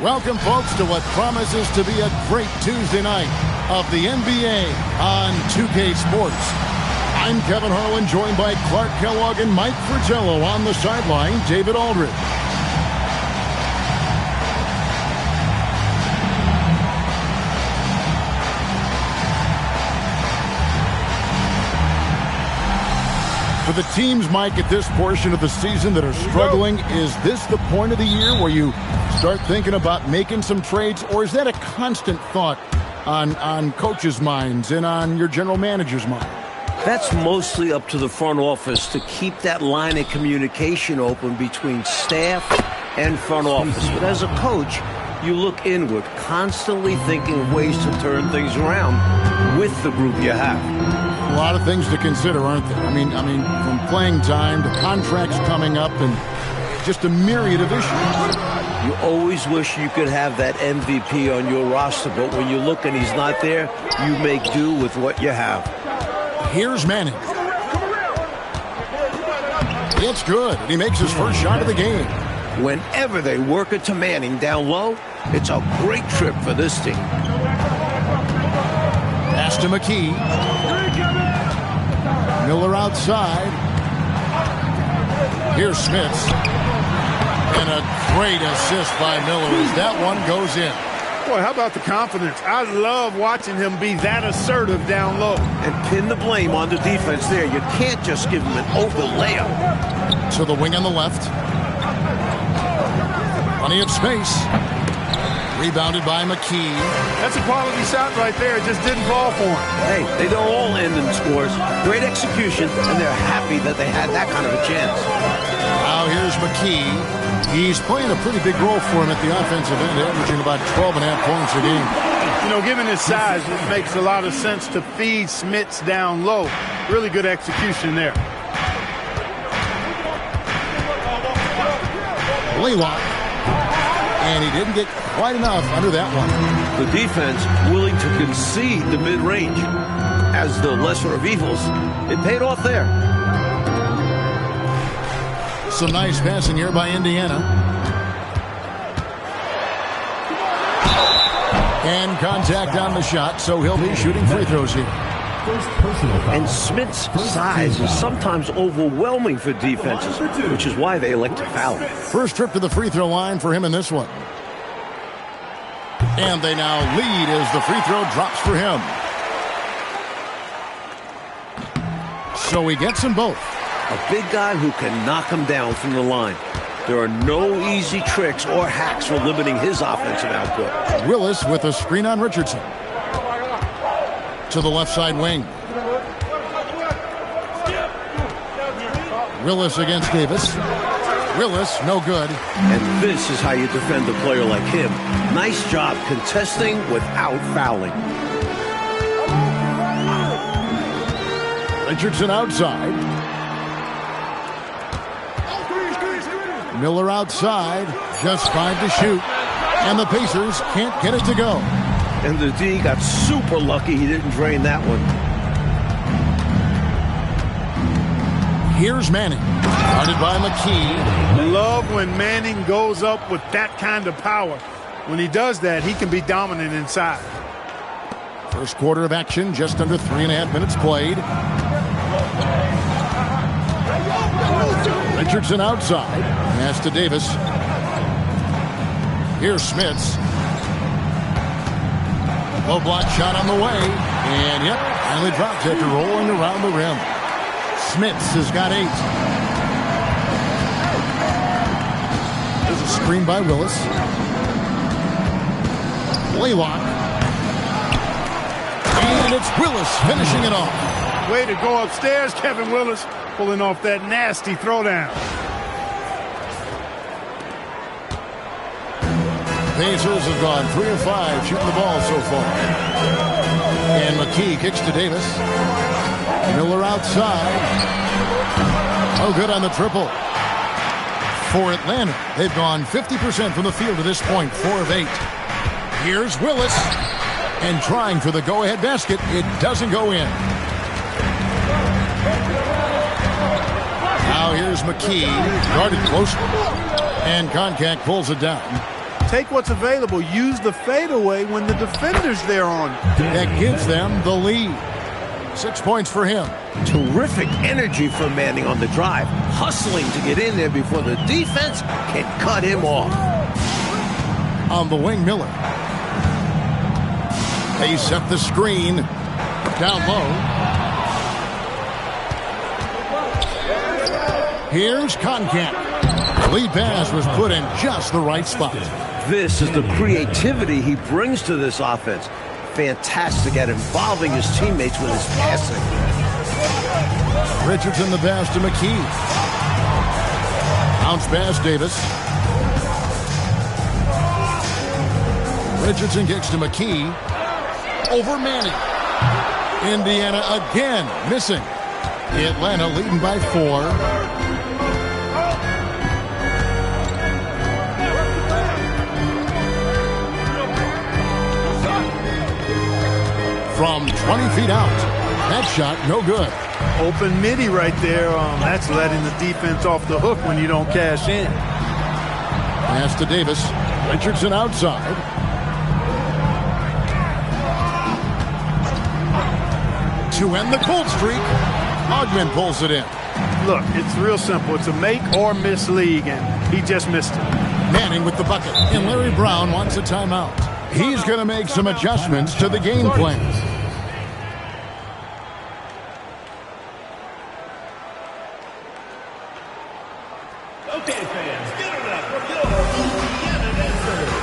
Welcome, folks, to what promises to be a great Tuesday night of the NBA on 2K Sports. I'm Kevin Harlan, joined by Clark Kellogg and Mike Fratello. On the sideline, David Aldridge. For the teams, Mike, at this portion of the season that are struggling, is this the point of the year where you start thinking about making some trades, or is that a constant thought on coaches' minds and on your general manager's mind? That's mostly up to the front office to keep that line of communication open between staff and front office. But as a coach, you look inward, constantly thinking of ways to turn things around with the group you have. A lot of things to consider, aren't there? I mean, from playing time to contracts coming up and just a myriad of issues. You always wish you could have that MVP on your roster, but when you look and he's not there, you make do with what you have. Here's Manning. It's good, and he makes his first shot of the game. Whenever they work it to Manning down low, it's a great trip for this team. Pass to McKee. Miller outside. Here's Smits. And a great assist by Miller as that one goes in. Boy, how about the confidence? I love watching him be that assertive down low. And pin the blame on the defense there. You can't just give him an open layup. To the wing on the left. Plenty of space. Rebounded by McKee. That's a quality shot right there. It just didn't fall for him. Hey, they don't all end in scores. Great execution, and they're happy that they had that kind of a chance. Now here's McKee. He's playing a pretty big role for him at the offensive end, averaging about 12.5 points a game. You know, given his size, it makes a lot of sense to feed Smits down low. Really good execution there. Blaylock. And he didn't get quite enough under that one. The defense willing to concede the mid-range as the lesser of evils. It paid off there. Some nice passing here by Indiana. And contact on the shot, so he'll be shooting free throws here. And Smith's size is sometimes overwhelming for defenses, which is why they elect to foul. First trip to the free throw line for him in this one. And they now lead as the free throw drops for him. So he gets them both. A big guy who can knock them down from the line. There are no easy tricks or hacks for limiting his offensive output. Willis with a screen on Richardson. To the left side wing. Willis against Davis. Willis, no good. And this is how you defend a player like him. Nice job contesting without fouling. Richardson outside. Miller outside. Just 5 to shoot. And the Pacers can't get it to go. And the D got super lucky he didn't drain that one. Here's Manning. Guarded by McKee. Love when Manning goes up with that kind of power. When he does that, he can be dominant inside. First quarter of action, just under 3.5 minutes played. Richardson outside. Pass to Davis. Here's Smits. Low block shot on the way. And yep, finally drops after rolling around the rim. Smits has got 8. There's a screen by Willis. Blaylock. And it's Willis finishing it off. Way to go upstairs, Kevin Willis, pulling off that nasty throwdown. Pacers have gone 3 of 5 shooting the ball so far. And McKee kicks to Davis. Miller outside. Oh, good on the triple. For Atlanta, they've gone 50% from the field to this point, 4 of 8. Here's Willis. And trying for the go-ahead basket. It doesn't go in. Now here's McKee. Guarded close. And Koncak pulls it down. Take what's available. Use the fadeaway when the defender's there on you. That gives them the lead. 6 points for him. Terrific energy from Manning on the drive. Hustling to get in there before the defense can cut him off. On the wing, Miller. They set the screen. Down low. Here's Koncak. The lead pass was put in just the right spot. This is the creativity he brings to this offense. Fantastic at involving his teammates with his passing. Richardson the pass to McKee. Bounce pass, Davis. Richardson kicks to McKee. Over Manning. Indiana again missing. Atlanta leading by 4. From 20 feet out. That shot, no good. Open midi right there. That's letting the defense off the hook when you don't cash in. Pass to Davis. Richardson outside. To end the cold streak, Augmon pulls it in. Look, it's real simple. It's a make or miss league, and he just missed it. Manning with the bucket, and Larry Brown wants a timeout. He's going to make some adjustments to the game plan. Okay, fans, get it up for your Indiana dancers.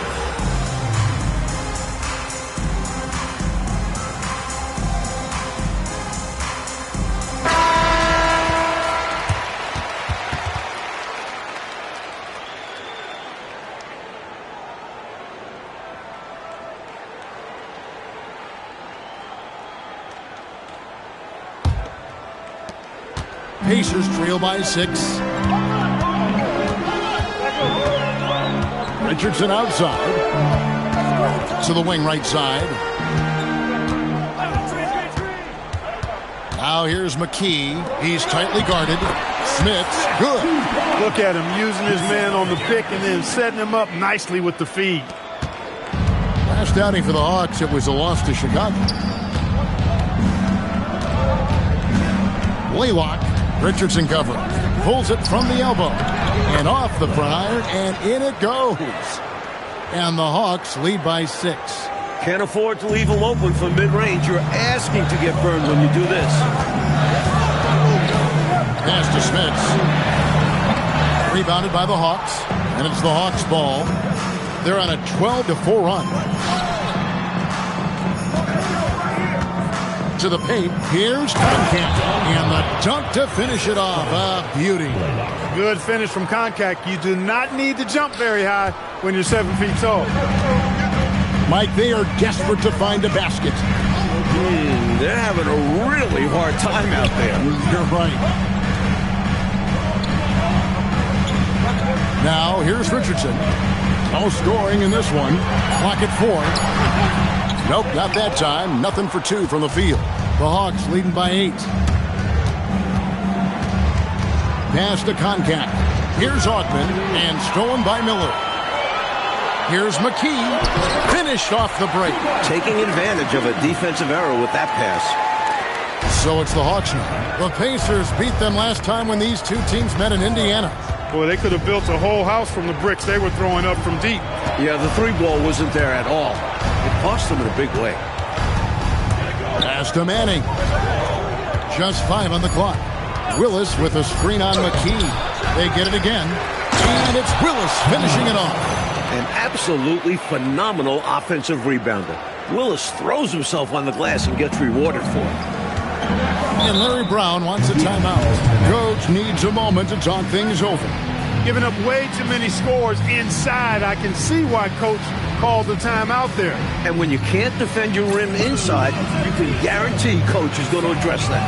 Pacers trail by 6. Richardson outside. To the wing right side. Now here's McKee. He's tightly guarded. Smith's good. Look at him using his man on the pick and then setting him up nicely with the feed. Last outing for the Hawks, it was a loss to Chicago. Laylock. Richardson cover. Pulls it from the elbow. And off the front iron, and in it goes. And the Hawks lead by 6. Can't afford to leave him open for mid-range. You're asking to get burned when you do this. Pass to Smits. Rebounded by the Hawks. And it's the Hawks' ball. They're on a 12-4 run. To the paint. Here's Koncak. And the dunk to finish it off. A beauty. Good finish from Koncak. You do not need to jump very high when you're 7 feet tall. Mike, they are desperate to find a basket. They're having a really hard time out there. You're right. Now, here's Richardson. No scoring in this one. Clock at 4. Nope, not that time. Nothing for 2 from the field. The Hawks leading by 8. Pass to Koncak. Here's Augmon, and stolen by Miller. Here's McKee, finished off the break. Taking advantage of a defensive error with that pass. So it's the Hawks now. The Pacers beat them last time when these two teams met in Indiana. Boy, they could have built a whole house from the bricks they were throwing up from deep. Yeah, the 3-ball wasn't there at all. It cost them in a big way. Pass to Manning. Just 5 on the clock. Willis with a screen on McKee. They get it again. And it's Willis finishing it off. An absolutely phenomenal offensive rebounder. Willis throws himself on the glass and gets rewarded for it. And Larry Brown wants a timeout. Coach needs a moment to talk things over. Giving up way too many scores inside. I can see why Coach called the timeout there. And when you can't defend your rim inside, you can guarantee Coach is going to address that.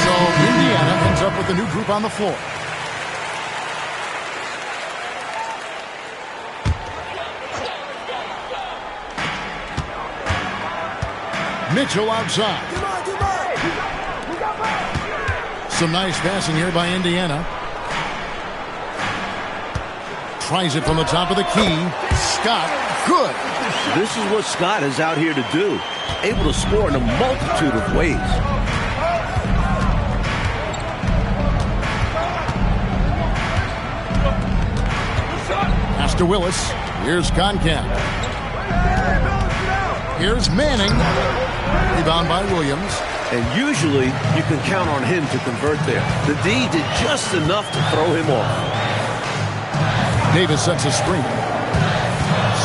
So Indiana ends up with a new group on the floor. Mitchell outside. Some nice passing here by Indiana. Tries it from the top of the key. Scott, good. This is what Scott is out here to do. Able to score in a multitude of ways. Pass to Willis. Here's Conkamp. Here's Manning. Rebound by Williams. And usually you can count on him to convert there. The D did just enough to throw him off. Davis sets a screen.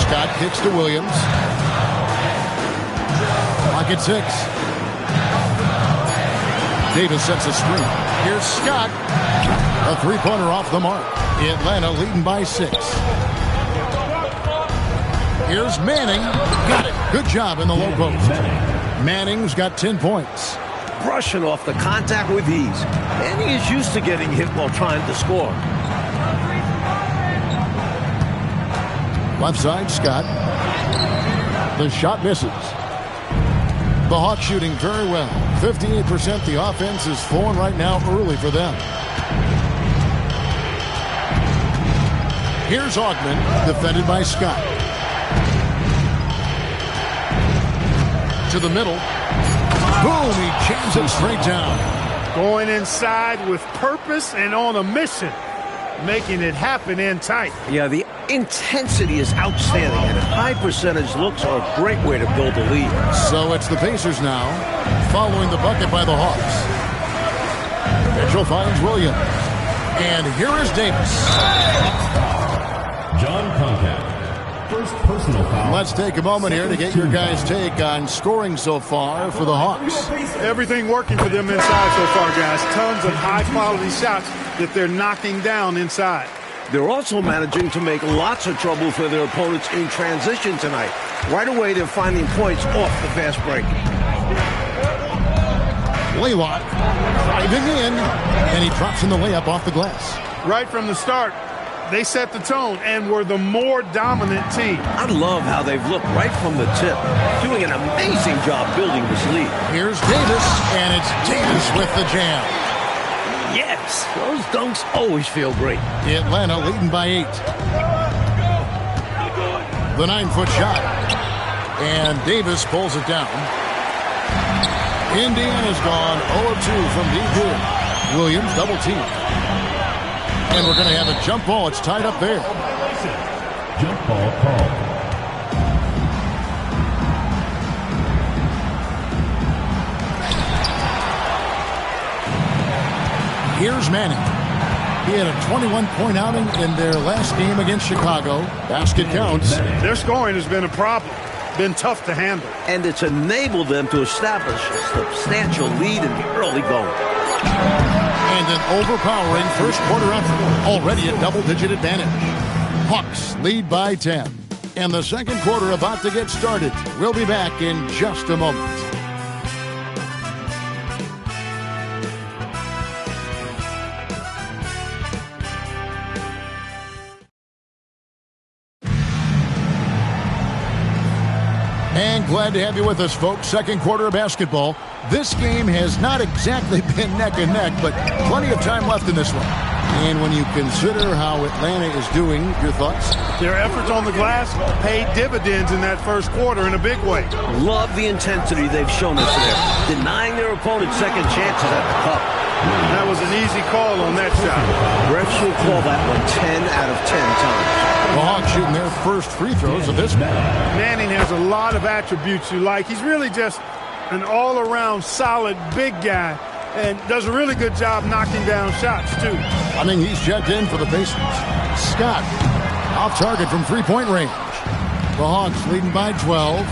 Scott kicks to Williams. Clock at 6. Davis sets a screen. Here's Scott. A three-pointer off the mark. Atlanta leading by 6. Here's Manning. Got it. Good job in the low post. Manning's got 10 points. Brushing off the contact with ease. And he is used to getting hit while trying to score. Left side, Scott. The shot misses. The Hawks shooting very well. 58%. The offense is flowing right now early for them. Here's Augman, defended by Scott. To the middle. Boom, he jams it straight down. Going inside with purpose and on a mission. Making it happen in tight. Yeah, the intensity is outstanding, and high percentage looks are a great way to build a lead. So it's the Pacers now, following the bucket by the Hawks. Mitchell finds Williams. And here is Davis. John Conkamp. First personal foul. Let's take a moment here to get your guys' take on scoring so far for the Hawks. Everything working for them inside so far, guys. Tons of high-quality shots that they're knocking down inside. They're also managing to make lots of trouble for their opponents in transition tonight. Right away, they're finding points off the fast break. Laylock driving in, and he drops in the layup off the glass. Right from the start, they set the tone and were the more dominant team. I love how they've looked right from the tip, doing an amazing job building this lead. Here's Davis, and it's Davis with the jam. Yes, those dunks always feel great. Atlanta leading by 8. The 9-foot shot. And Davis pulls it down. Indiana's gone 0-2 from deep here. Williams double team. And we're going to have a jump ball. It's tied up there. Jump ball called. Here's Manning. He had a 21-point outing in their last game against Chicago. Basket counts. Their scoring has been a problem. Been tough to handle. And it's enabled them to establish a substantial lead in the early going. And an overpowering first quarter effort. Already a double-digit advantage. Hawks lead by 10. And the second quarter about to get started. We'll be back in just a moment. And glad to have you with us, folks. Second quarter of basketball. This game has not exactly been neck and neck, but plenty of time left in this one. And when you consider how Atlanta is doing, your thoughts? Their efforts on the glass paid dividends in that first quarter in a big way. Love the intensity they've shown us there, denying their opponents second chances at the cup. That was an easy call on that shot. Refs will call that one 10 out of 10 times. The Hawks shooting their first free throws of this match. Manning has a lot of attributes you like. He's really just an all-around solid big guy and does a really good job knocking down shots, too. I mean, he's checked in for the Pacers. Scott, off target from three-point range. The Hawks leading by 12.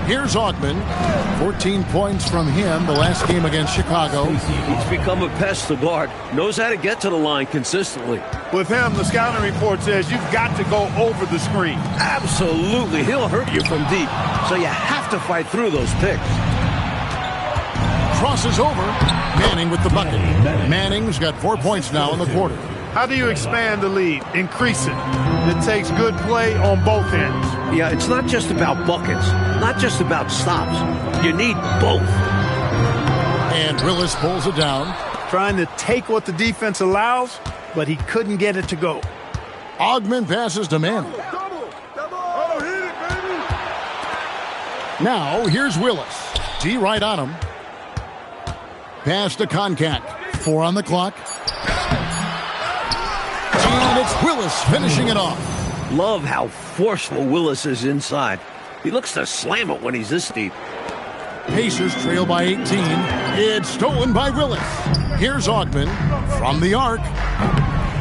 Here's Augman. 14 points from him the last game against Chicago. He's become a pest to guard. Knows how to get to the line consistently. With him, the scouting report says you've got to go over the screen. Absolutely. He'll hurt you from deep. So you have to fight through those picks. Crosses over. Manning with the bucket. Manning's got 4 points now in the quarter. How do you expand the lead? Increase it. It takes good play on both ends. Yeah, it's not just about buckets, not just about stops. You need both. And Willis pulls it down. Trying to take what the defense allows, but he couldn't get it to go. Augmon passes to Manning. Now, here's Willis. D right on him. Pass to Koncak. 4 on the clock. And it's Willis finishing it off. Love how forceful Willis is inside. He looks to slam it when he's this deep. Pacers trail by 18. It's stolen by Willis. Here's Augmon from the arc.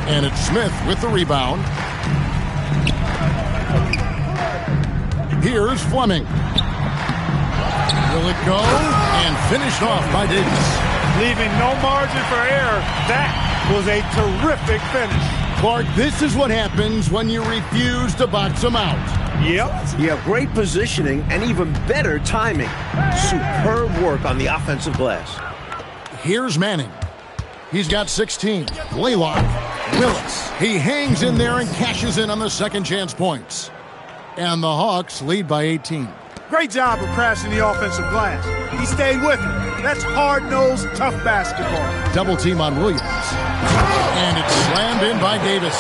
And it's Smith with the rebound. Here's Fleming. Will it go? And finished off by Davis. Leaving no margin for error. That was a terrific finish. Clark, this is what happens when you refuse to box them out. Yep. Yeah, great positioning and even better timing. Superb work on the offensive glass. Here's Manning. He's got 16. Blaylock. Willis. He hangs in there and cashes in on the second chance points. And the Hawks lead by 18. Great job of crashing the offensive glass. He stayed with it. That's hard-nosed, tough basketball. Double team on Williams. And it's slammed in by Davis.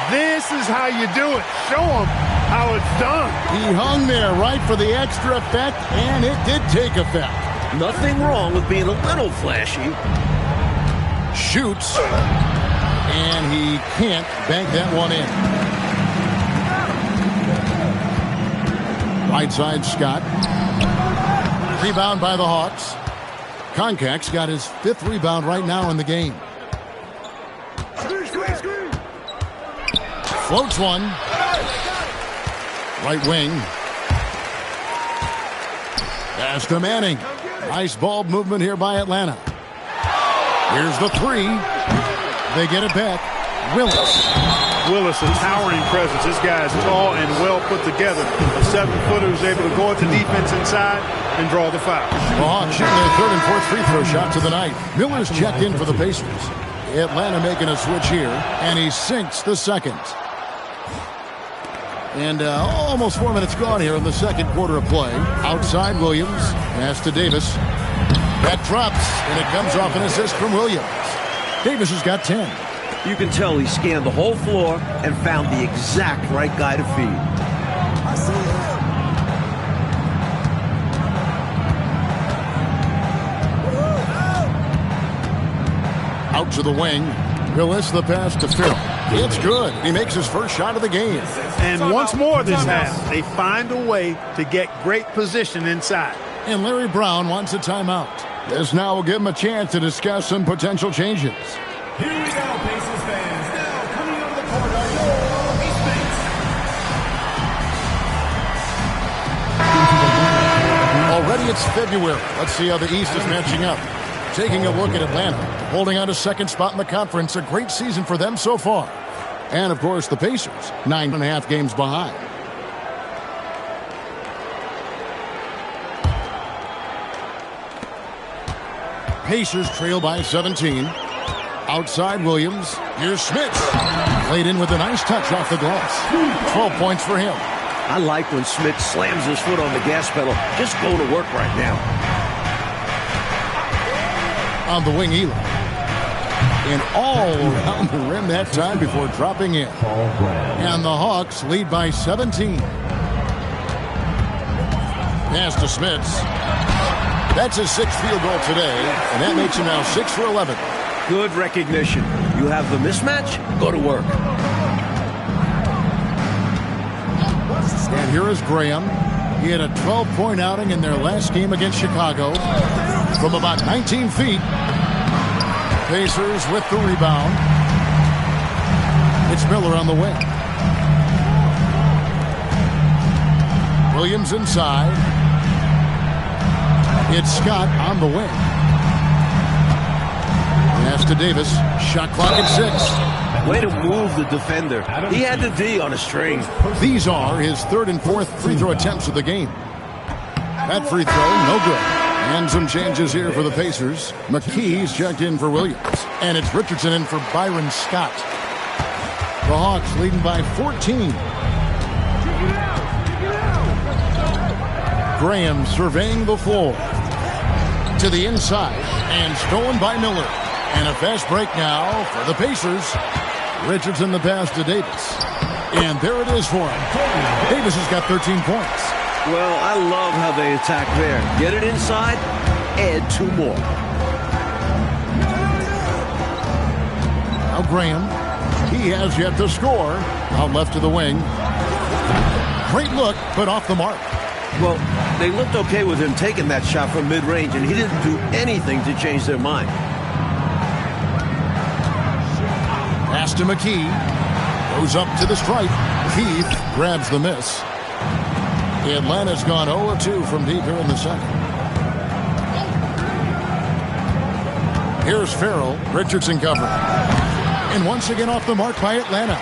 This is how you do it. Show him how it's done. He hung there right for the extra effect, and it did take effect. Nothing wrong with being a little flashy. Shoots. And he can't bank that one in. Right side, Scott. Rebound by the Hawks. Koncak's got his 5th rebound right now in the game. Floats one. Right wing. Pass to Manning. Nice ball movement here by Atlanta. Here's the 3. They get it back. Willis. Willis, a towering presence. This guy is tall and well put together. A 7-footer who's able to go at the defense inside and draw the foul. The Hawks shooting their 3rd and 4th free throw shots of the night. Miller's checked in for the Pacers. Atlanta making a switch here, and he sinks the second. And almost 4 minutes gone here in the second quarter of play. Outside Williams. Pass to Davis. That drops, and it comes off an assist from Williams. Davis has got 10. You can tell he scanned the whole floor and found the exact right guy to feed. I see him. Out to the wing. Willis, the pass to Phil. It's good. He makes his first shot of the game. And once more this half, they find a way to get great position inside. And Larry Brown wants a timeout. This now will give him a chance to discuss some potential changes. Here we go, Pacers fans. Now coming out of the court are your East Banks. Already it's February. Let's see how the East is matching up. Taking a look at Atlanta, holding on to second spot in the conference. A great season for them so far. And, of course, the Pacers, 9.5 games behind. Pacers trail by 17. Outside Williams. Here's Smith. Laid in with a nice touch off the glass. 12 points for him. I like when Smith slams his foot on the gas pedal. Just go to work right now. On the wing, Eli. And all around the rim that time before dropping in. And the Hawks lead by 17. Pass to Smits. That's his 6th field goal today, and that makes him now 6 for 11. Good recognition. You have the mismatch, go to work. And here is Graham. He had a 12-point outing in their last game against Chicago from about 19 feet. Pacers with the rebound. It's Miller on the wing. Williams inside. It's Scott on the wing. Pass to Davis. Shot clock at 6. Way to move the defender. He had the D on a string. These are his 3rd and 4th free throw attempts of the game. That free throw, no good. And some changes here for the Pacers. McKee's checked in for Williams. And it's Richardson in for Byron Scott. The Hawks leading by 14. Graham surveying the floor. To the inside. And stolen by Miller. And a fast break now for the Pacers. Richardson the pass to Davis. And there it is for him. Davis has got 13 points. Well, I love how they attack there. Get it inside, add 2 more. Now Graham. He has yet to score. Out left to the wing. Great look, but off the mark. Well, they looked okay with him taking that shot from mid-range, and he didn't do anything to change their mind. Pass to McKee. Goes up to the stripe. Keith grabs the miss. Atlanta's gone 0-2 from deep here in the second. Here's Farrell. Richardson covering. And once again off the mark by Atlanta.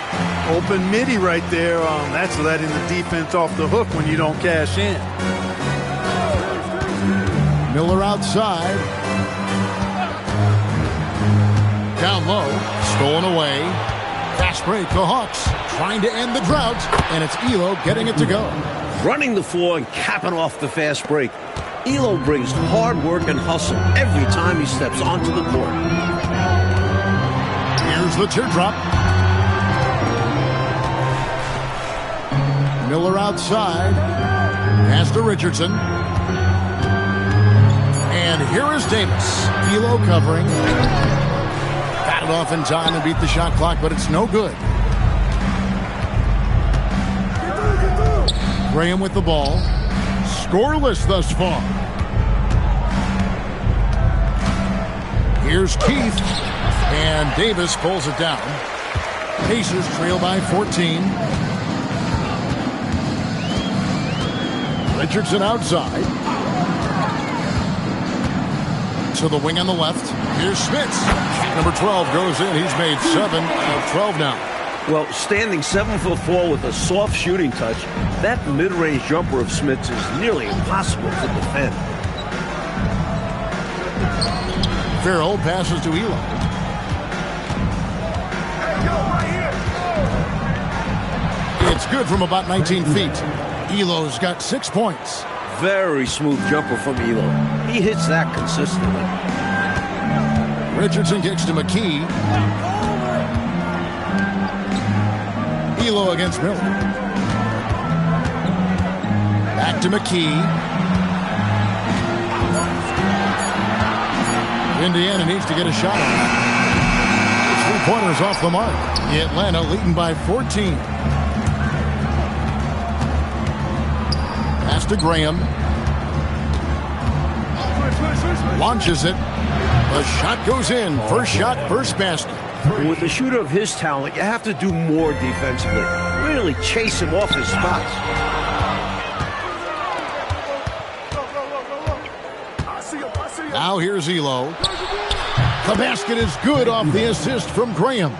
Open midi right there. That's letting the defense off the hook when you don't cash in. Miller outside. Down low. Stolen away. Fast break. The Hawks trying to end the drought. And it's Elo getting it to go. Running the floor and capping off the fast break. Elo brings hard work and hustle every time he steps onto the court. Here's the teardrop. Miller outside. Pass to Richardson. And here is Davis. Elo covering. Got it off in time and beat the shot clock, but it's no good. Graham with the ball. Scoreless thus far. Here's Keith. And Davis pulls it down. Pacers trail by 14. Richardson outside. To the wing on the left. Here's Smits. Number 12 goes in. He's made 7 of 12 now. Well, standing 7'4" with a soft shooting touch, that mid-range jumper of Smits is nearly impossible to defend. Farrell passes to Elo. It's good from about 19 feet. Elo's got 6 points. Very smooth jumper from Elo. He hits that consistently. Richardson kicks to McKee. Elo against Miller. Back to McKee. Indiana needs to get a shot on it. 3-pointers off the mark. Atlanta leading by 14. Pass to Graham. Launches it. The shot goes in. First shot, first basket. With a shooter of his talent, you have to do more defensively. Really chase him off his spots. Now here's Elo. The basket is good off the assist from Graham.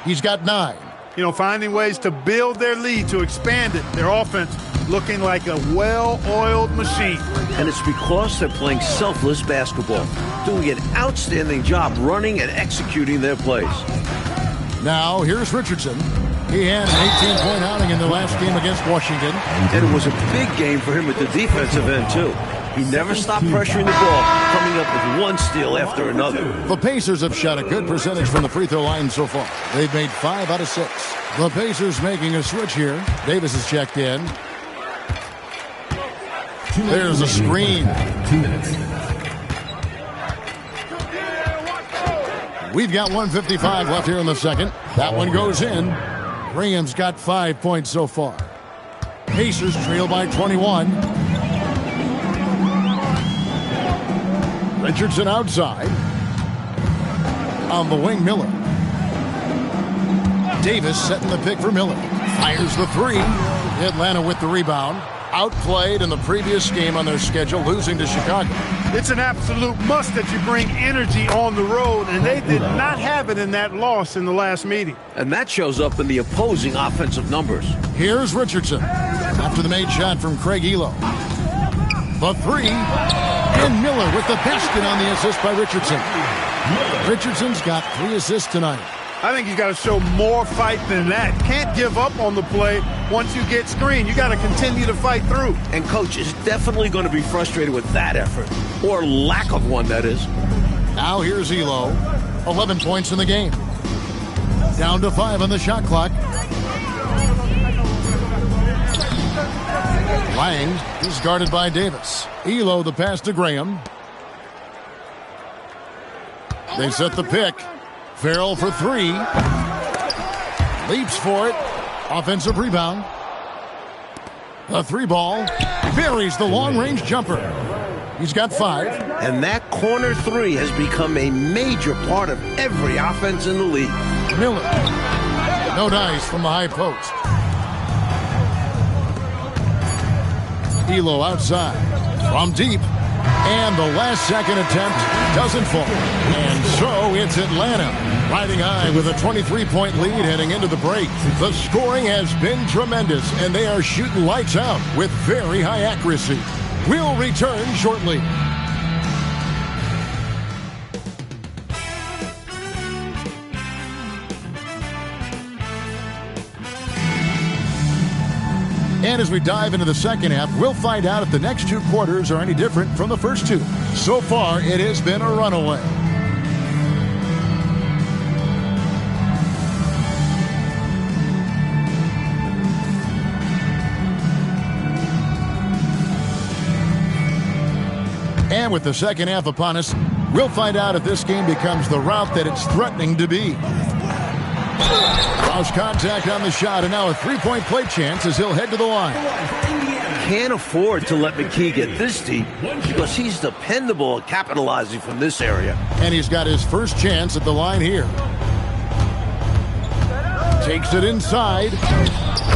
He's got 9. You know, finding ways to build their lead, to expand it. Their offense looking like a well-oiled machine. And it's because they're playing selfless basketball, doing an outstanding job running and executing their plays. Now, here's Richardson. He had an 18-point outing in the last game against Washington. And it was a big game for him at the defensive end, too. He never stopped pressuring the ball, coming up with one steal after another. The Pacers have shot a good percentage from the free throw line so far. They've made 5 out of 6. The Pacers making a switch here. Davis is checked in. There's a screen. 2 minutes. We've got 1:55 left here in the second. That one goes in. Graham's got 5 points so far. Pacers trail by 21. Richardson outside. On the wing, Miller. Davis setting the pick for Miller. Fires the 3. Atlanta with the rebound. Outplayed in the previous game on their schedule, losing to Chicago. It's an absolute must that you bring energy on the road, and they did not have it in that loss in the last meeting. And that shows up in the opposing offensive numbers. Here's Richardson after the made shot from Craig Elo. The 3 And Miller with the basket on the assist by Richardson. Richardson's got 3 assists tonight. I think you got to show more fight than that. Can't give up on the play once you get screened. You got to continue to fight through. And coach is definitely going to be frustrated with that effort, or lack of one, that is. Now here's Elo. 11 points in the game. Down to 5 on the shot clock. Lang is guarded by Davis. Elo the pass to Graham. They set the pick. Farrell for 3. Leaps for it. Offensive rebound. The 3 ball. Buries the long-range jumper. He's got 5. And that corner 3 has become a major part of every offense in the league. Miller. No dice from the high post. Elo outside. From deep. And the last-second attempt doesn't fall. And so it's Atlanta riding high with a 23-point lead heading into the break. The scoring has been tremendous, and they are shooting lights out with very high accuracy. We'll return shortly. And as we dive into the second half, we'll find out if the next 2 quarters are any different from the first 2. So far, it has been a runaway. And with the second half upon us, we'll find out if this game becomes the route that it's threatening to be. Lost contact on the shot, and now a 3-point play chance as he'll head to the line. Can't afford to let McKee get this deep because he's dependable at capitalizing from this area. And he's got his first chance at the line here. Takes it inside.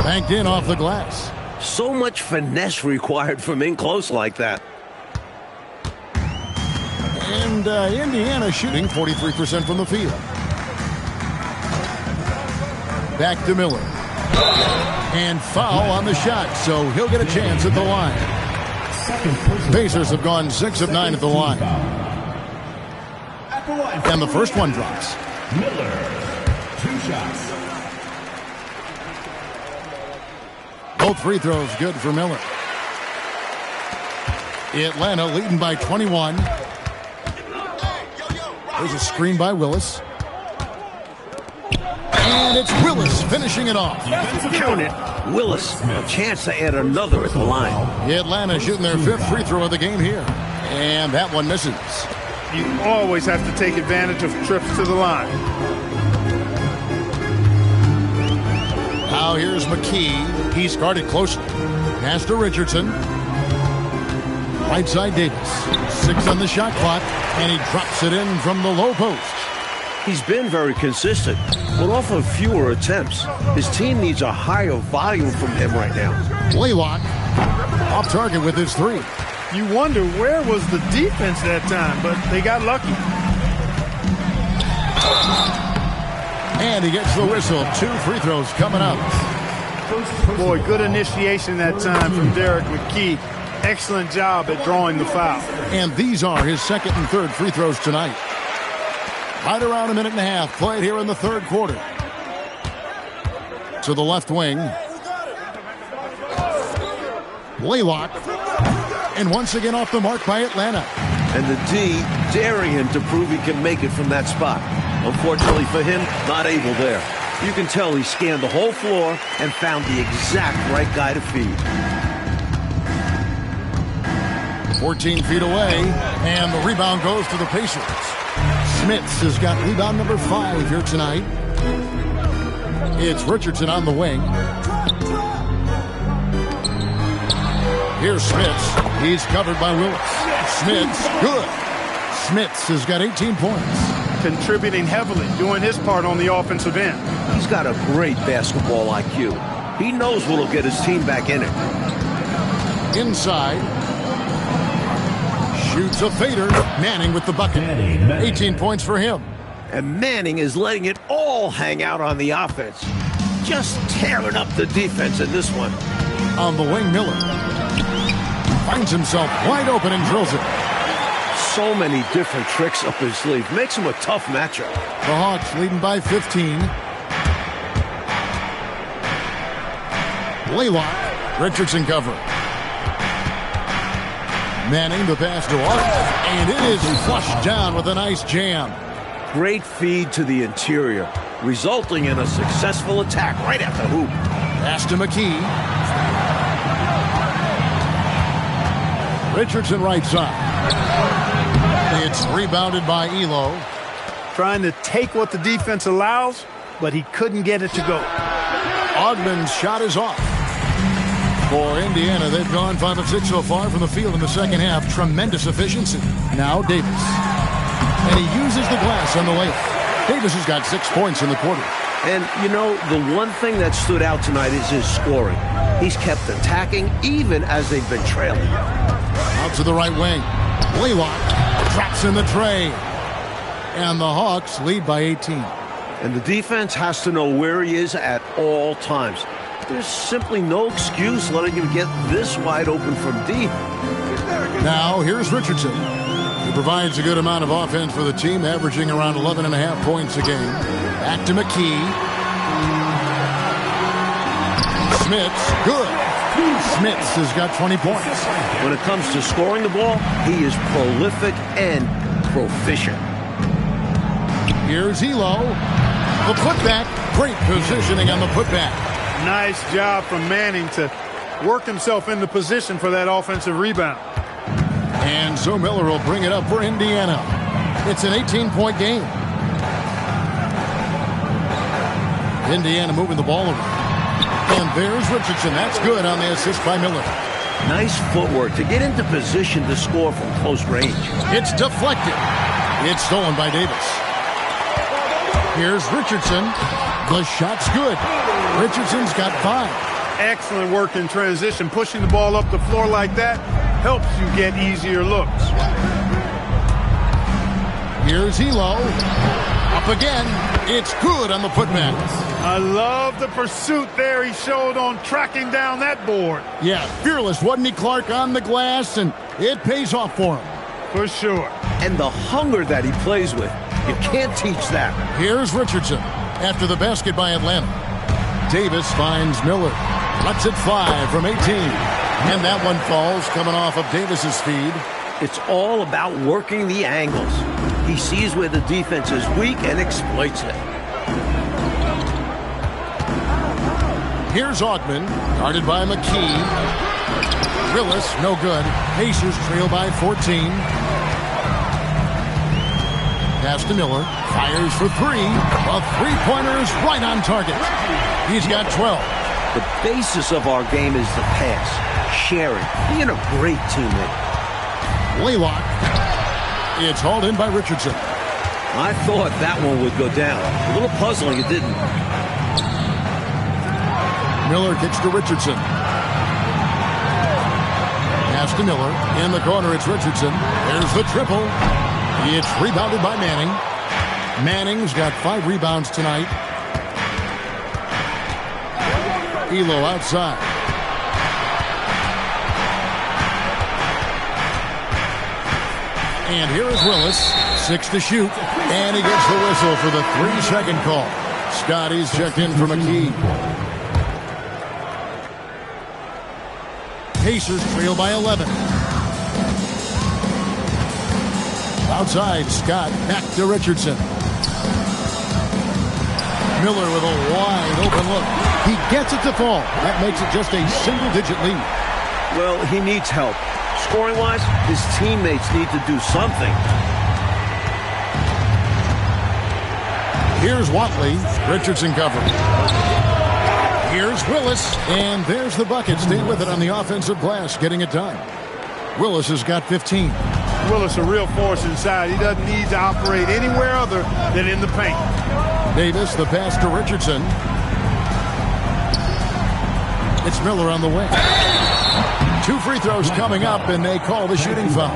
Banked in off the glass. So much finesse required from in close like that. And Indiana shooting 43% from the field. Back to Miller. And foul on the shot, so he'll get a chance at the line. Pacers have gone 6 of 9 at the line. And the first one drops. Miller, 2 shots. Both free throws good for Miller. Atlanta leading by 21. There's a screen by Willis. And it's Willis finishing it off. Count it. Willis, a chance to add another at the line. Atlanta shooting their 5th free throw of the game here. And that one misses. You always have to take advantage of trips to the line. Now here's McKee. He's guarded closely. Pass to Richardson. Right side Davis. 6 on the shot clock. And he drops it in from the low post. He's been very consistent, but off of fewer attempts. His team needs a higher volume from him right now. Blaylock off target with his 3. You wonder where was the defense that time, but they got lucky. And he gets the whistle. 2 free throws coming up. Boy, good initiation that time from Derek McKee. Excellent job at drawing the foul. And these are his 2nd and 3rd free throws tonight. Right around a minute and a half played here in the 3rd quarter. To the left wing. Blaylock. And once again off the mark by Atlanta. And the D daring him to prove he can make it from that spot. Unfortunately for him, not able there. You can tell he scanned the whole floor and found the exact right guy to feed. 14 feet away, and the rebound goes to the Pacers. Smits has got rebound number 5 here tonight. It's Richardson on the wing. Here's Smits. He's covered by Willis. Smits, good. Smits has got 18 points. Contributing heavily, doing his part on the offensive end. He's got a great basketball IQ. He knows what'll get his team back in it. Inside. Shoots a fader. Manning with the bucket. 18 points for him. And Manning is letting it all hang out on the offense. Just tearing up the defense in this one. On the wing, Miller finds himself wide open and drills it. so many different tricks up his sleeve. Makes him a tough matchup. The Hawks leading by 15. Blaylock. Richardson covering. Manning the pass to Arthur. And it is flushed down with a nice jam. Great feed to the interior, resulting in a successful attack right at the hoop. Pass to McKee. Richardson right side. It's rebounded by Elo. Trying to take what the defense allows, but he couldn't get it to go. Ogman's shot is off. For Indiana, they've gone 5 of 6 so far from the field in the second half. Tremendous efficiency. Now Davis. And he uses the glass on the layup. Davis has got 6 points in the quarter. And, you know, the one thing that stood out tonight is his scoring. He's kept attacking even as they've been trailing. Out to the right wing. Blaylock drops in the tray. And the Hawks lead by 18. And the defense has to know where he is at all times. There's simply no excuse letting him get this wide open from deep. Now, here's Richardson. He provides a good amount of offense for the team, averaging around 11.5 points a game. Back to McKee. Smits, good. Smits has got 20 points. When it comes to scoring the ball, he is prolific and proficient. Here's Elo. The putback. Great positioning on the putback. Nice job from Manning to work himself into position for that offensive rebound. And so Miller will bring it up for Indiana. It's an 18-point game. Indiana moving the ball around. And there's Richardson. That's good on the assist by Miller. Nice footwork to get into position to score from close range. It's deflected. It's stolen by Davis. Here's Richardson. The shot's good. Richardson's got 5. Excellent work in transition. Pushing the ball up the floor like that helps you get easier looks. Here's Elo. Up again. It's good on the putback. I love the pursuit there he showed on tracking down that board. Yeah, fearless, wasn't he, Clark, on the glass, and it pays off for him. For sure. And the hunger that he plays with, you can't teach that. Here's Richardson after the basket by Atlanta. Davis finds Miller. Lets it fly from 18. And that one falls coming off of Davis's feed. It's all about working the angles. He sees where the defense is weak and exploits it. Here's Ogman, guarded by McKee. Willis, no good. Pacers trail by 14. Pass to Miller. Fires for 3. A three-pointer's right on target. He's got 12. The basis of our game is the pass, sharing, being a great teammate. Blaylock. It's hauled in by Richardson. I thought that one would go down. A little puzzling, it didn't. Miller kicks to Richardson. Pass to Miller. In the corner, it's Richardson. There's the triple. It's rebounded by Manning. Manning's got 5 rebounds tonight. Elo outside. And here is Willis. 6 to shoot. And he gets the whistle for the 3-second call. Scotty's checked in for McKee. Pacers trail by 11. Outside, Scott back to Richardson. Miller with a wide open look. He gets it to fall. That makes it just a single-digit lead. Well, he needs help. Scoring-wise, his teammates need to do something. Here's Watley. Richardson covering. Here's Willis. And there's the bucket. Stay with it on the offensive glass, getting it done. Willis has got 15. Willis a real force inside. He doesn't need to operate anywhere other than in the paint. Davis, the pass to Richardson. It's Miller on the wing. 2 free throws coming up, and they call the shooting foul.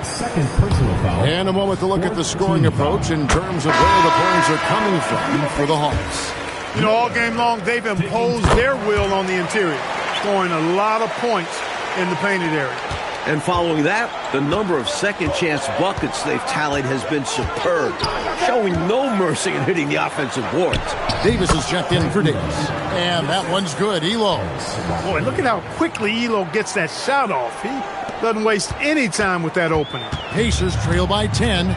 Second personal foul. And a moment to look at the scoring approach in terms of where the points are coming from for the Hawks. You know, all game long, they've imposed their will on the interior, scoring a lot of points in the painted area. And following that, the number of second-chance buckets they've tallied has been superb, showing no mercy in hitting the offensive boards. Davis is checked in for Davis. And that one's good. Elo. Boy, look at how quickly Elo gets that shot off. He doesn't waste any time with that opening. Pacers trail by 10.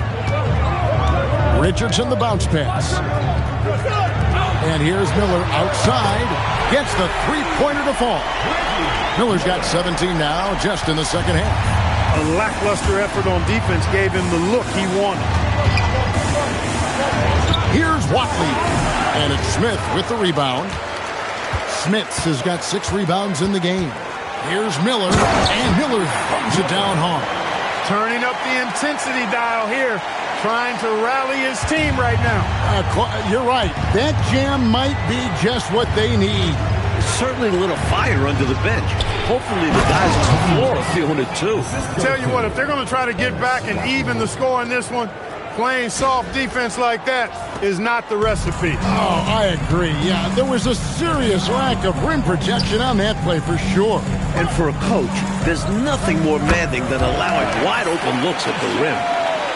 Richardson the bounce pass. And here's Miller outside. Gets the three-pointer to fall. Miller's got 17 now, just in the second half. A lackluster effort on defense gave him the look he wanted. Here's Watley. And it's Smith with the rebound. Smits has got 6 rebounds in the game. Here's Miller. And Miller throws it down hard. Turning up the intensity dial here. Trying to rally his team right now. You're right. That jam might be just what they need. Certainly lit a fire under the bench. Hopefully the guys on the floor are feeling it too. Tell you what, if they're going to try to get back and even the score in this one, playing soft defense like that is not the recipe. Oh, I agree. Yeah, there was a serious lack of rim protection on that play for sure. And for a coach, there's nothing more maddening than allowing wide open looks at the rim.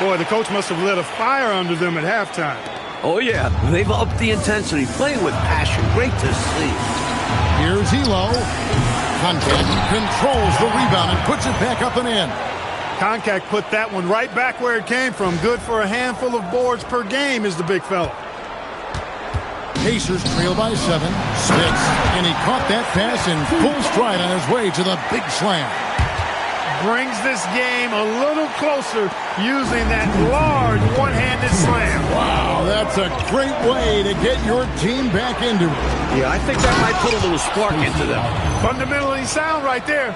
Boy, the coach must have lit a fire under them at halftime. Oh, yeah. They've upped the intensity, playing with passion. Great to see. Here's Elo. Contact controls the rebound and puts it back up and in. Contact put that one right back where it came from. Good for a handful of boards per game is the big fella. Pacers trail by 7. Spits, and he caught that pass in full stride on his way to the big slam. Brings this game a little closer using that large one-handed slam. Wow, that's a great way to get your team back into it. Yeah, I think that might put a little spark into them. Fundamentally sound right there.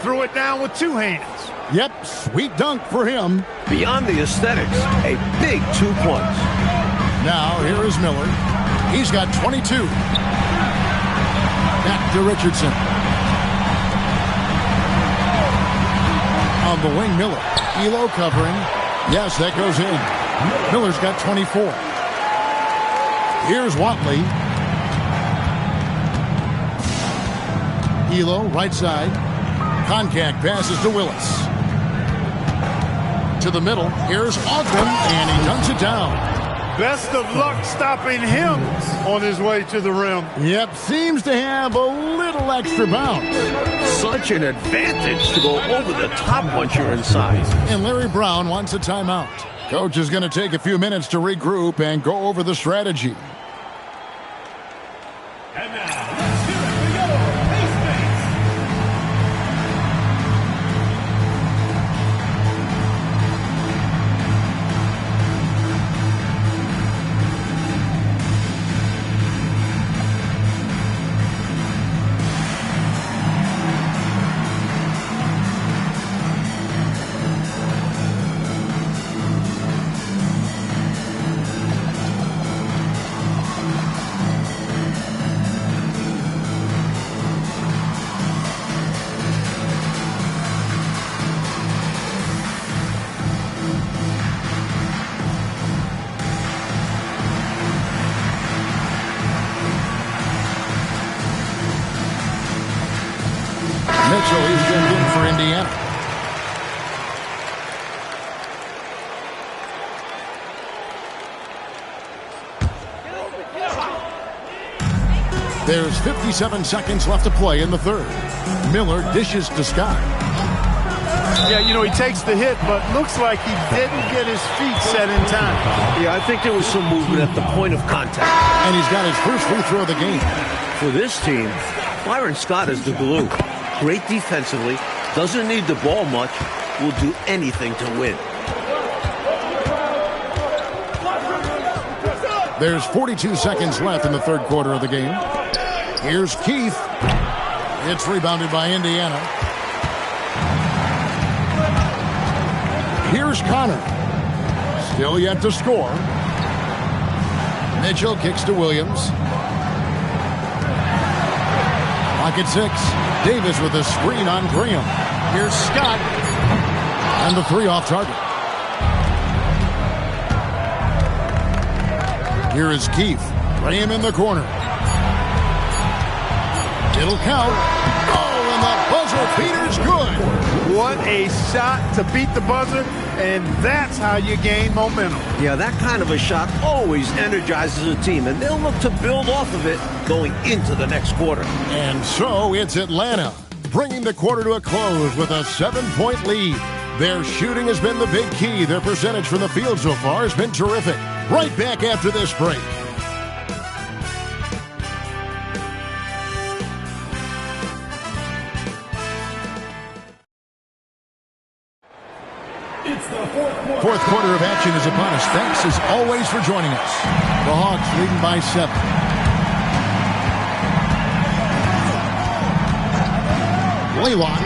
Threw it down with 2 hands. Yep, sweet dunk for him. Beyond the aesthetics, a big 2 points. Now, here is Miller. He's got 22. Back to Richardson. On the wing, Miller. Elo covering. Yes, that goes in. Miller's got 24. Here's Watley. Elo, right side. Contact passes to Willis. To the middle. Here's Ogden, and he dunks it down. Best of luck stopping him on his way to the rim. Yep, seems to have a little extra bounce. Such an advantage to go over the top once you're inside. And Larry Brown wants a timeout. Coach is going to take a few minutes to regroup and go over the strategy. And now, let's hear it for your Pace. Mitchell, he's jumped in for Indiana. There's 57 seconds left to play in the third. Miller dishes to Scott. Yeah, you know, he takes the hit, but looks like he didn't get his feet set in time. Yeah, I think there was some movement at the point of contact. And he's got his first free throw of the game. For this team, Byron Scott is the glue. Great defensively, doesn't need the ball much, will do anything to win. There's 42 seconds left in the third quarter of the game. Here's Keith. It's rebounded by Indiana. Here's Connor. Still yet to score. Mitchell kicks to Williams. Clock at 6. Davis with a screen on Graham. Here's Scott. And the 3 off target. Here is Keith. Graham in the corner. It'll count. Oh, and the Buzzer beater's good. What a shot to beat the buzzer, and that's how you gain momentum. Yeah, that kind of a shot always energizes a team, and they'll look to build off of it going into the next quarter. And so it's Atlanta, bringing the quarter to a close with a 7-point lead. Their shooting has been the big key. Their percentage from the field so far has been terrific. Right back after this break. Fourth quarter of action is upon us. Thanks as always for joining us. The Hawks leading by 7. Laylock,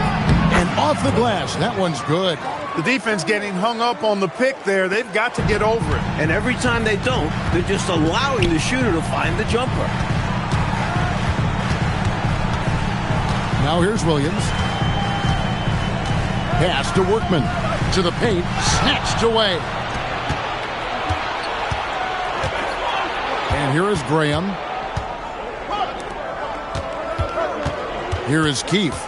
and off the glass. That one's good. The defense getting hung up on the pick there. They've got to get over it. And every time they don't, they're just allowing the shooter to find the jumper. Now here's Williams. Pass to Workman. To the paint. Snatched away. And here is Graham. Here is Keefe.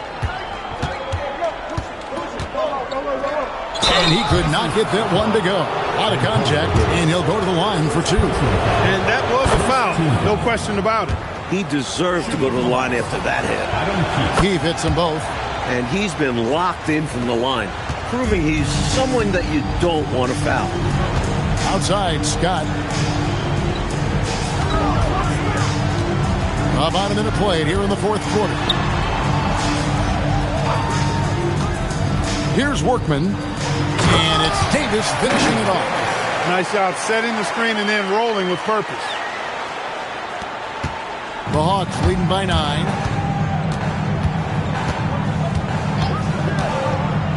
And he could not get that one to go. Out of contact, and he'll go to the line for 2. And that was a foul. No question about it. He deserved to go to the line after that hit. Keefe hits them both. And he's been locked in from the line, proving he's someone that you don't want to foul. Outside, Scott. About a minute played here in the fourth quarter. Here's Workman. And it's Davis finishing it off. Nice job setting the screen and then rolling with purpose. The Hawks leading by 9.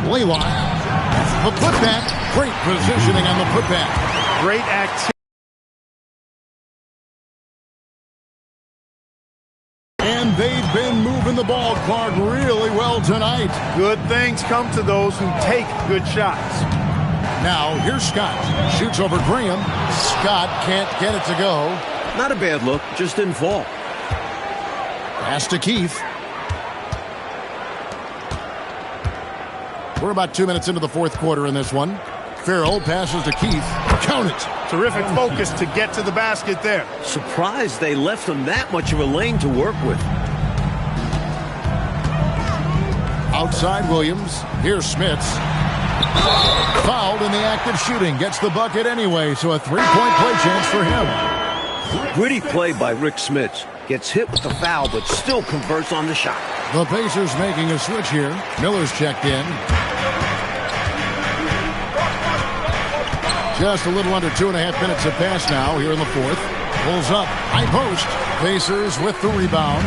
Laylock. The putback. Great positioning on the putback. Great activity. And they've been moving the ball club really well tonight. Good things come to those who take good shots. Now, here's Scott. Shoots over Graham. Scott can't get it to go. Not a bad look, just didn't fall. Pass to Keefe. We're about 2 minutes into the fourth quarter in this one. Farrell passes to Keefe. Count it. Terrific focus to get to the basket there. Surprised they left him that much of a lane to work with. Outside Williams. Here's Smits. Fouled in the act of shooting. Gets the bucket anyway, so a three-point play chance for him. Gritty play by Rick Smits. Gets hit with the foul, but still converts on the shot. The Pacers making a switch here. Miller's checked in. Just a little under 2.5 minutes have passed now here in the fourth. Pulls up. High post. Pacers with the rebound.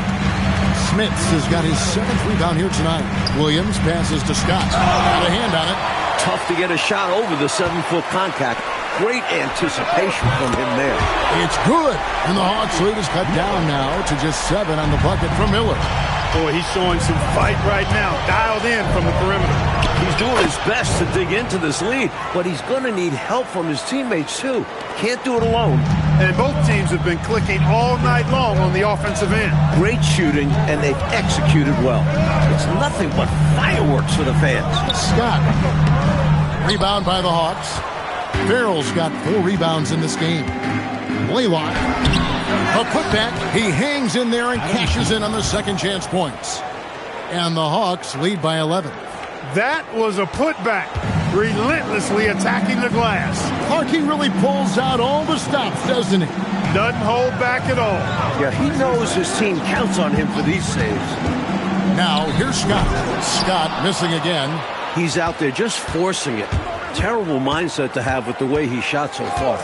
Smits has got his 7th rebound here tonight. Williams passes to Scott. Got a hand on it. Tough to get a shot over the 7-foot contact. Great anticipation from him there. It's good. And the Hawks lead is cut down now to just 7 on the bucket from Miller. Boy, he's showing some fight right now. Dialed in from the perimeter. He's doing his best to dig into this lead, but he's going to need help from his teammates, too. Can't do it alone. And both teams have been clicking all night long on the offensive end. Great shooting, and they've executed well. It's nothing but fireworks for the fans. Scott. Rebound by the Hawks. Farrell's got 4 rebounds in this game. Laylock. A putback. He hangs in there and cashes in on the second chance points. And the Hawks lead by 11. That was a putback. Relentlessly attacking the glass. Clarkey really pulls out all the stops, doesn't he? Doesn't hold back at all. Yeah, he knows his team counts on him for these saves. Now, here's Scott. Scott missing again. He's out there just forcing it. Terrible mindset to have with the way he shot so far.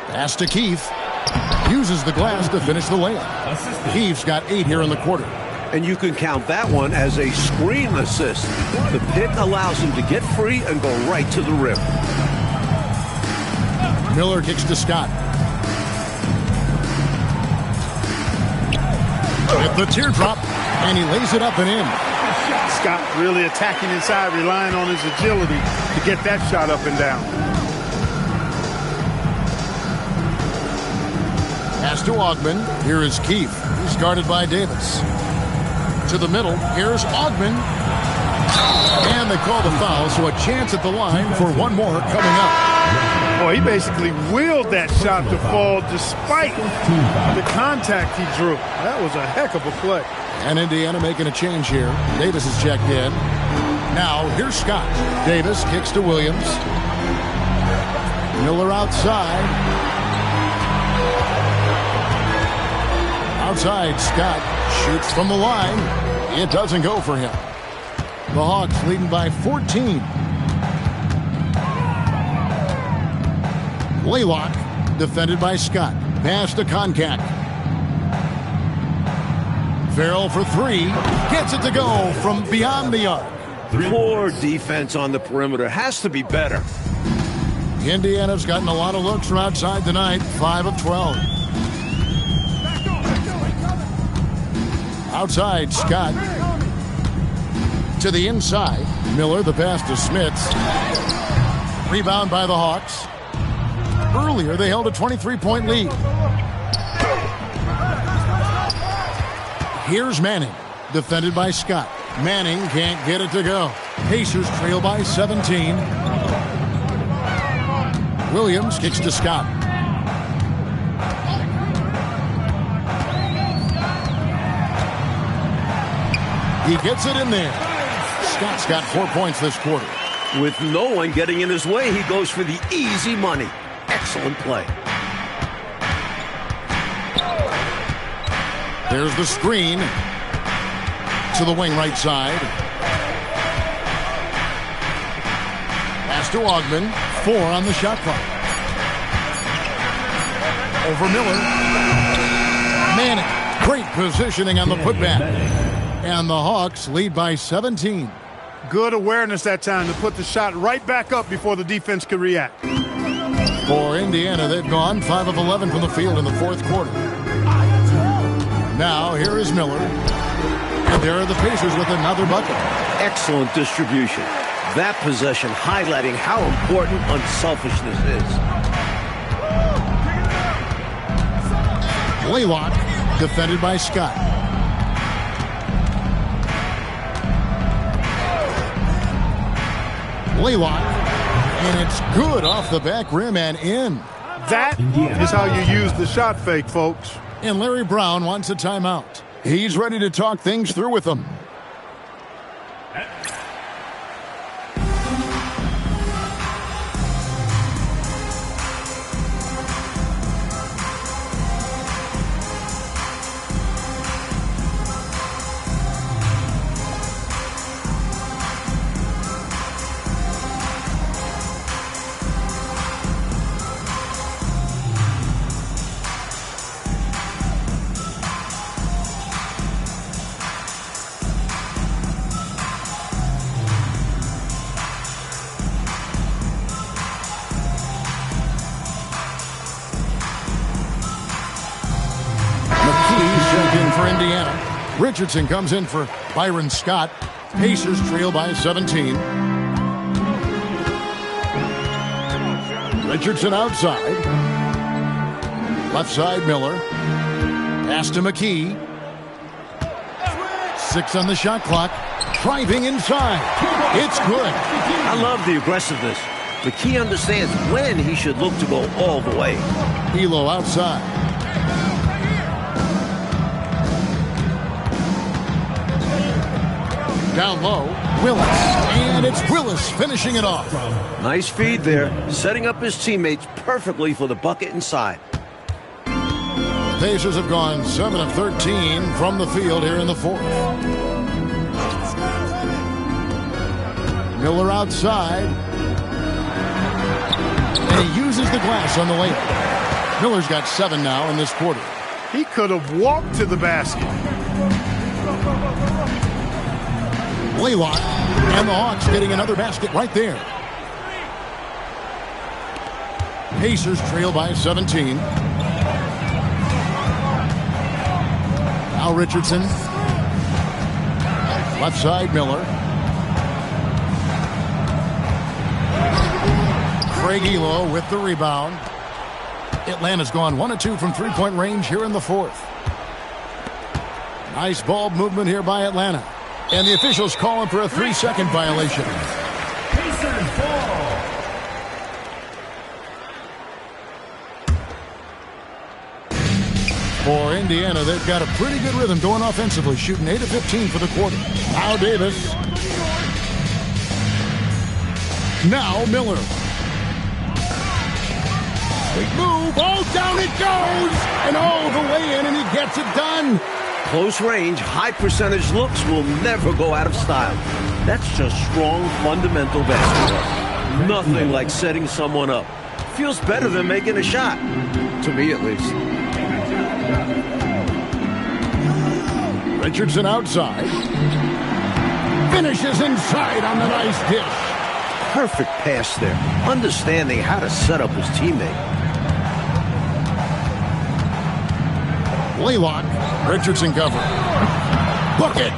Pass to Keefe. Uses the glass to finish the layup. Keefe's got 8 here in the quarter. And you can count that one as a screen assist. The pick allows him to get free and go right to the rim. Miller kicks to Scott. With the teardrop, and he lays it up and in. Scott really attacking inside, relying on his agility to get that shot up and down. Pass to Ogman. Here is Keefe. He's guarded by Davis. To the middle. Here's Augmon. And they call the foul, so a chance at the line for one more coming up. Oh, he basically willed that shot to fall despite the contact he drew. That was a heck of a play. And Indiana making a change here. Davis is checked in. Now, here's Scott. Davis kicks to Williams. Miller outside. Outside, Scott shoots from the line. It doesn't go for him. The Hawks leading by 14. Laylock, defended by Scott. Pass to Koncak. Farrell for three. Gets it to go from beyond the arc. Poor defense on the perimeter. Has to be better. Indiana's gotten a lot of looks from outside tonight. 5 of 12. Outside, Scott. To the inside. Miller, the pass to Smits. Rebound by the Hawks. Earlier, they held a 23-point lead. Here's Manning, defended by Scott. Manning can't get it to go. Pacers trail by 17. Williams kicks to Scott. He gets it in there. Scott's got 4 points this quarter. With no one getting in his way, he goes for the easy money. Excellent play. There's the screen to the wing right side. Pass to Augmon. 4 on the shot clock. Over Miller. Manning. Great positioning on the putback. And the Hawks lead by 17. Good awareness that time to put the shot right back up before the defense could react. For Indiana, they've gone 5 of 11 from the field in the fourth quarter. Now, here is Miller. And there are the Pacers with another bucket. Excellent distribution. That possession highlighting how important unselfishness is. Laylock, defended by Scott. Laylock, and it's good off the back rim and in. That is how you use the shot fake, folks. And Larry Brown wants a timeout. He's ready to talk things through with them. For Indiana. Richardson comes in for Byron Scott. Pacers trail by 17. Richardson outside. Left side, Miller. Pass to McKee. 6 on the shot clock. Driving inside. It's good. I love the aggressiveness. McKee understands when he should look to go all the way. Elo outside. Down low, Willis. And it's Willis finishing it off. Nice feed there, setting up his teammates perfectly for the bucket inside. Pacers have gone 7 of 13 from the field here in the fourth. Miller outside. And he uses the glass on the layup. Miller's got 7 now in this quarter. He could have walked to the basket. Laylock, and the Hawks getting another basket right there. Pacers trail by 17. Now Richardson. Left side, Miller. Craig Elo with the rebound. Atlanta's gone 1 of 2 from three-point range here in the fourth. Nice ball movement here by Atlanta. And the officials calling for a 3-second violation. Pacers ball. For Indiana, they've got a pretty good rhythm going offensively, shooting 8 of 15 for the quarter. Now Davis. Now Miller. Big move. Oh, down it goes. And oh, the way in, and he gets it done. Close range, high percentage looks will never go out of style. That's just strong, fundamental basketball. Nothing like setting someone up. Feels better than making a shot. To me, at least. Richardson outside. Finishes inside on the nice dish. Perfect pass there. Understanding how to set up his teammate. Blaylock. Richardson cover. Book it.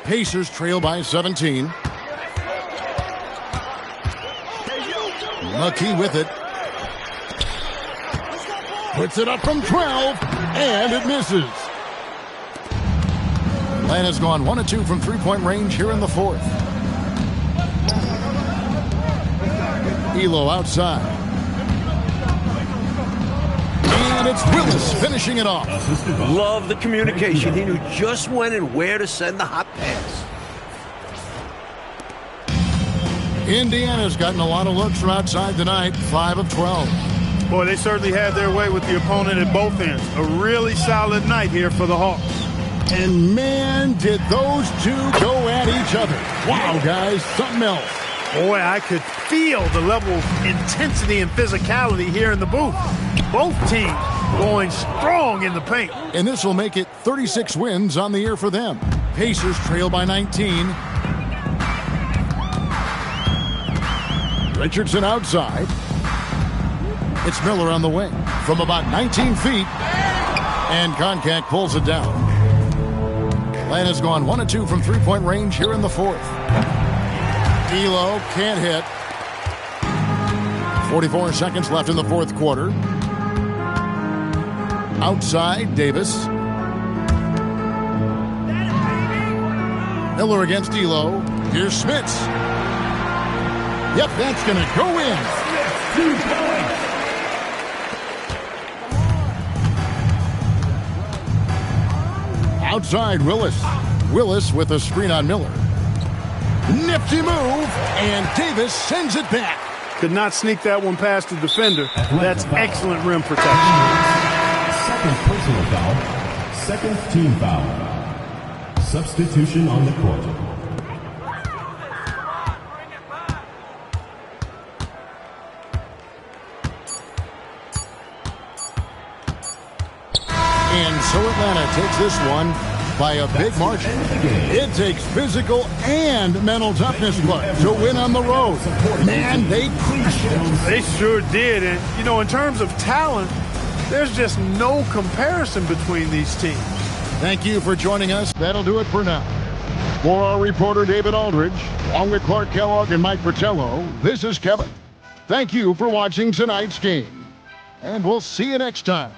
Pacers trail by 17. McKee with it. Puts it up from 12, and it misses. Atlanta's gone 1 of 2 from three-point range here in the fourth. Elo outside. And it's Willis finishing it off. Love the communication. He knew just when and where to send the hot pass. Indiana's gotten a lot of looks from outside tonight, 5 of 12. Boy, they certainly had their way with the opponent at both ends. A really solid night here for the Hawks. And man, did those two go at each other. Wow, guys, something else. Boy, I could feel the level of intensity and physicality here in the booth. Both teams going strong in the paint. And this will make it 36 wins on the year for them. Pacers trail by 19. Richardson outside. It's Miller on the wing from about 19 feet. And Koncak pulls it down. Atlanta's gone 1 of 2 from three-point range here in the fourth. Elo can't hit. 44 seconds left in the fourth quarter. Outside, Davis. Miller against Elo. Here's Smits. Yep, that's going to go in. 2 points. Outside, Willis. Willis with a screen on Miller. Nifty move, and Davis sends it back. Could not sneak that one past the defender. That's excellent rim protection. Second personal foul. Second team foul. Substitution on the court. And so Atlanta takes this one by a big margin. It takes physical and mental toughness to win on the road. Man, they crushed it. They sure did. And, you know, in terms of talent, there's just no comparison between these teams. Thank you for joining us. That'll do it for now. For our reporter, David Aldridge, along with Clark Kellogg and Mike Fratello, this is Kevin. Thank you for watching tonight's game. And we'll see you next time.